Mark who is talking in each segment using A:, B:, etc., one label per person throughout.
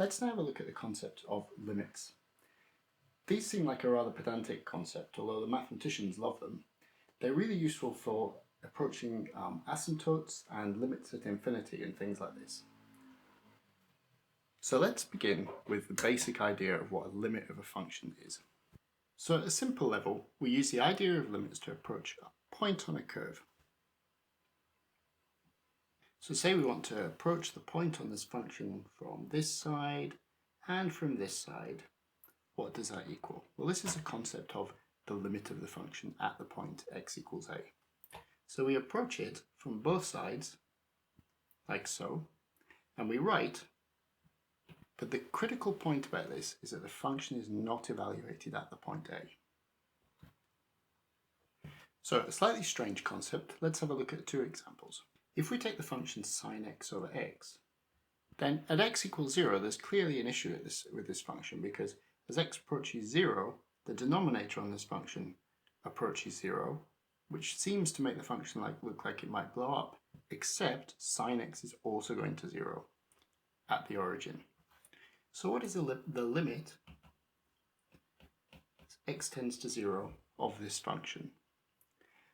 A: Let's now have a look at the concept of limits. These seem like a rather pedantic concept, although the mathematicians love them. They're really useful for approaching asymptotes and limits at infinity and things like this. So let's begin with the basic idea of what a limit of a function is. So at a simple level, we use the idea of limits to approach a point on a curve. So say we want to approach the point on this function from this side and from this side. What does that equal? Well, this is a concept of the limit of the function at the point x equals a. So we approach it from both sides, like so, and we write, but the critical point about this is that the function is not evaluated at the point a. So a slightly strange concept, let's have a look at two examples. If we take the function sine x over x, then at x equals 0, there's clearly an issue with this function, because as x approaches 0, the denominator on this function approaches 0, which seems to make the function look like it might blow up, except sine x is also going to 0 at the origin. So what is the limit as x tends to 0 of this function?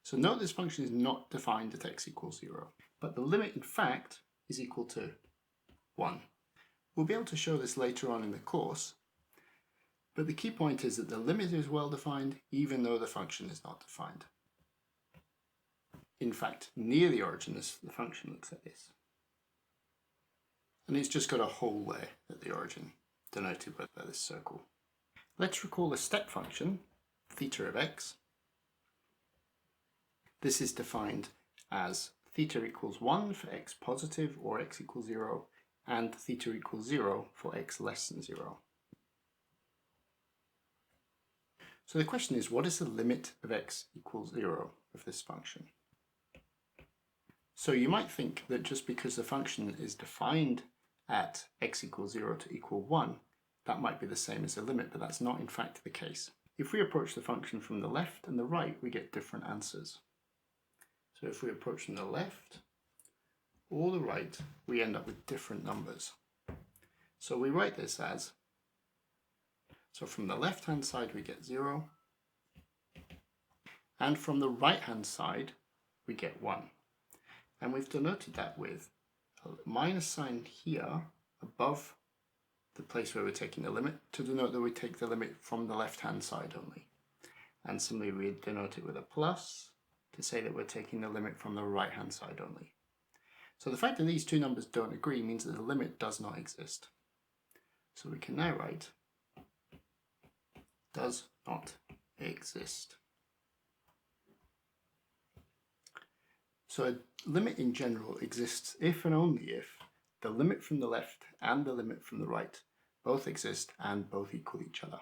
A: So note this function is not defined at x equals 0, but the limit in fact is equal to 1. We'll be able to show this later on in the course, but the key point is that the limit is well defined even though the function is not defined. In fact, near the origin, the function looks like this. And it's just got a hole there at the origin, denoted by this circle. Let's recall the step function, theta of x. This is defined as theta equals 1 for x positive or x equals 0, and theta equals 0 for x less than 0. So the question is, what is the limit of x equals 0 of this function? So you might think that just because the function is defined at x equals 0 to equal 1, that might be the same as the limit, but that's not in fact the case. If we approach the function from the left and the right, we get different answers. So if we approach from the left or the right, we end up with different numbers. So we write this as, so from the left hand side we get 0, and from the right hand side we get 1. And we've denoted that with a minus sign here above the place where we're taking the limit to denote that we take the limit from the left hand side only. And similarly we denote it with a plus to say that we're taking the limit from the right hand side only. So the fact that these two numbers don't agree means that the limit does not exist. So we can now write does not exist. So a limit in general exists if and only if the limit from the left and the limit from the right both exist and both equal each other.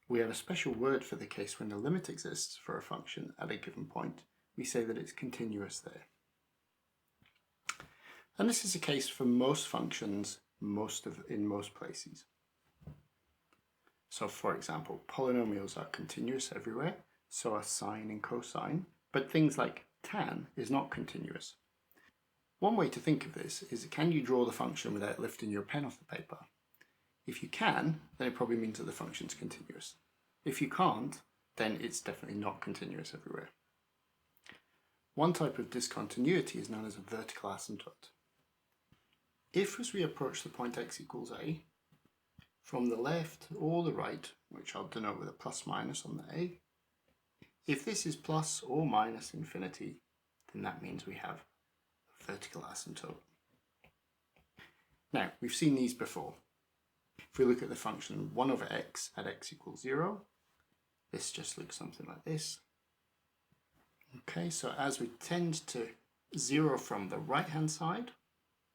A: We have a special word for the case when the limit exists for a function at a given point. We say that it's continuous there. And this is the case for most functions in most places. So for example, polynomials are continuous everywhere, so are sine and cosine, but things like tan is not continuous. One way to think of this is, can you draw the function without lifting your pen off the paper? If you can, then it probably means that the function's continuous. If you can't, then it's definitely not continuous everywhere. One type of discontinuity is known as a vertical asymptote. If, as we approach the point x equals a, from the left or the right, which I'll denote with a plus minus on the a, if this is plus or minus infinity, then that means we have a vertical asymptote. Now, we've seen these before. If we look at the function 1 over x at x equals 0, this just looks something like this. Okay, so as we tend to 0 from the right hand side,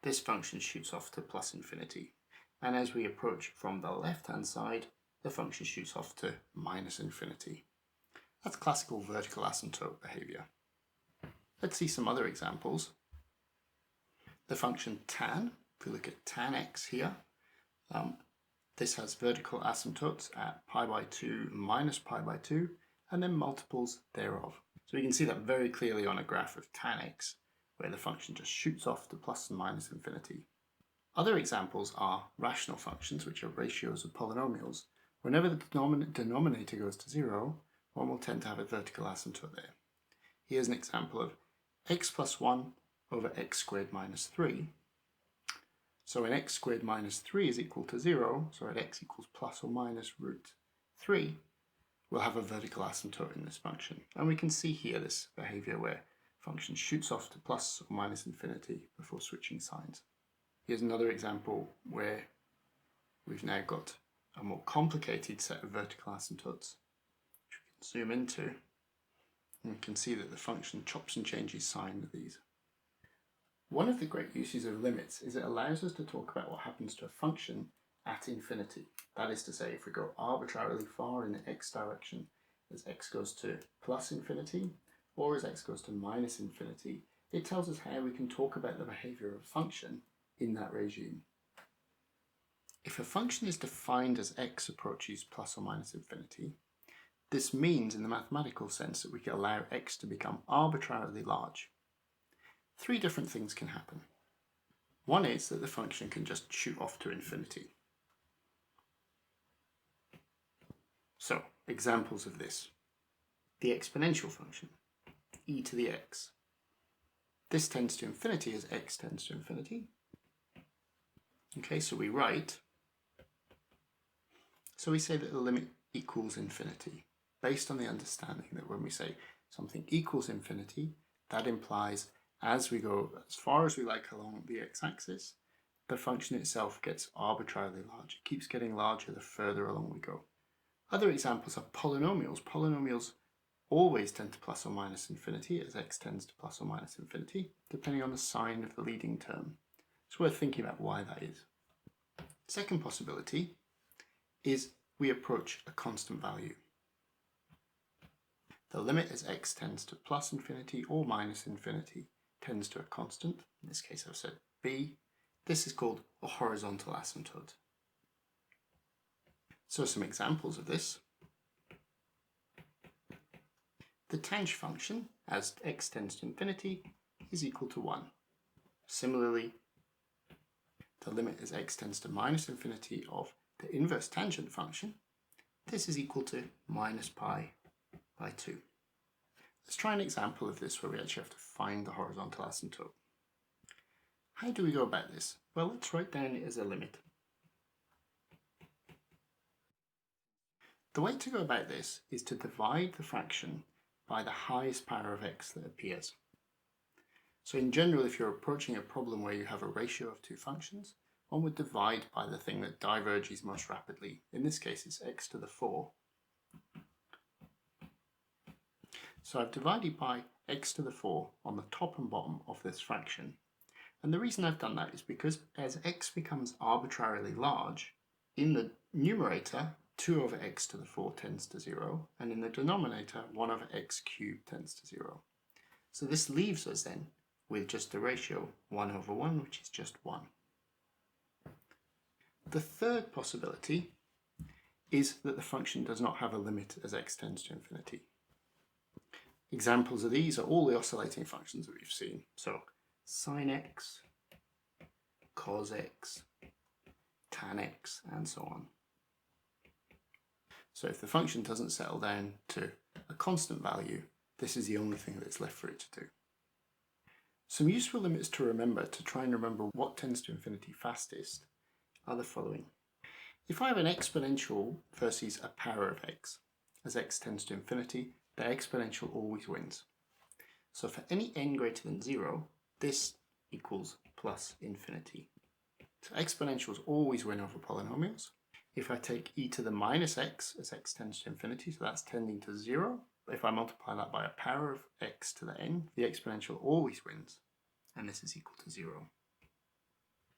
A: this function shoots off to plus infinity. And as we approach from the left hand side, the function shoots off to minus infinity. That's classical vertical asymptote behavior. Let's see some other examples. The function tan, if we look at tan x here, this has vertical asymptotes at pi by 2 minus pi by 2, and then multiples thereof. So we can see that very clearly on a graph of tan x, where the function just shoots off to plus and minus infinity. Other examples are rational functions, which are ratios of polynomials. Whenever the denominator goes to 0, one will tend to have a vertical asymptote there. Here's an example of x plus 1 over x squared minus 3. So when x squared minus 3 is equal to 0, so at x equals plus or minus root 3, we'll have a vertical asymptote in this function. And we can see here this behavior where function shoots off to plus or minus infinity before switching signs. Here's another example where we've now got a more complicated set of vertical asymptotes, which we can zoom into, and we can see that the function chops and changes sign with these. One of the great uses of limits is it allows us to talk about what happens to a function at infinity. That is to say, if we go arbitrarily far in the x direction as x goes to plus infinity, or as x goes to minus infinity, it tells us how we can talk about the behavior of a function in that regime. If a function is defined as x approaches plus or minus infinity, this means in the mathematical sense that we can allow x to become arbitrarily large. Three different things can happen. One is that the function can just shoot off to infinity. So, examples of this. The exponential function, e to the x. This tends to infinity as x tends to infinity. Okay, so we say that the limit equals infinity, based on the understanding that when we say something equals infinity, that implies as we go as far as we like along the x-axis, the function itself gets arbitrarily large. It keeps getting larger the further along we go. Other examples are polynomials. Polynomials always tend to plus or minus infinity as x tends to plus or minus infinity, depending on the sign of the leading term. It's worth thinking about why that is. Second possibility is we approach a constant value. The limit as x tends to plus infinity or minus infinity tends to a constant. In this case I've said b. This is called a horizontal asymptote. So some examples of this. The tanh function as x tends to infinity is equal to 1. Similarly, the limit as x tends to minus infinity of the inverse tangent function, this is equal to minus pi by 2. Let's try an example of this where we actually have to find the horizontal asymptote. How do we go about this? Well, let's write down it as a limit. The way to go about this is to divide the fraction by the highest power of x that appears. So in general, if you're approaching a problem where you have a ratio of two functions, one would divide by the thing that diverges most rapidly. In this case, it's x to the 4. So I've divided by x to the 4 on the top and bottom of this fraction. And the reason I've done that is because as x becomes arbitrarily large, in the numerator, 2 over x to the 4 tends to 0, and in the denominator, 1 over x cubed tends to 0. So this leaves us then with just a ratio 1 over 1, which is just 1. The third possibility is that the function does not have a limit as x tends to infinity. Examples of these are all the oscillating functions that we've seen. So sine x, cos x, tan x, and so on. So if the function doesn't settle down to a constant value, this is the only thing that's left for it to do. Some useful limits to remember to try and remember what tends to infinity fastest are the following. If I have an exponential versus a power of x, as x tends to infinity, the exponential always wins. So for any n greater than 0, this equals plus infinity. So exponentials always win over polynomials. If I take e to the minus x as x tends to infinity, so that's tending to 0, if I multiply that by a power of x to the n, the exponential always wins, and this is equal to 0.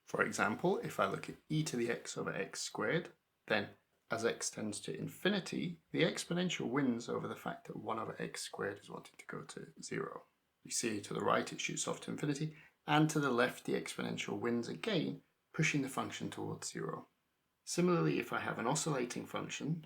A: For example, if I look at e to the x over x squared, then as x tends to infinity, the exponential wins over the fact that 1 over x squared is wanting to go to 0. You see to the right it shoots off to infinity, and to the left the exponential wins again, pushing the function towards 0. Similarly, if I have an oscillating function,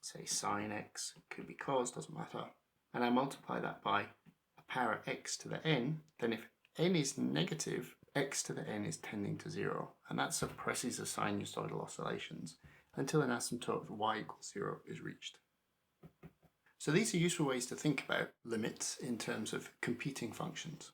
A: say sine x, could be cos, doesn't matter, and I multiply that by a power x to the n, then if n is negative, x to the n is tending to 0, and that suppresses the sinusoidal oscillations until an asymptote of y equals 0 is reached. So these are useful ways to think about limits in terms of competing functions.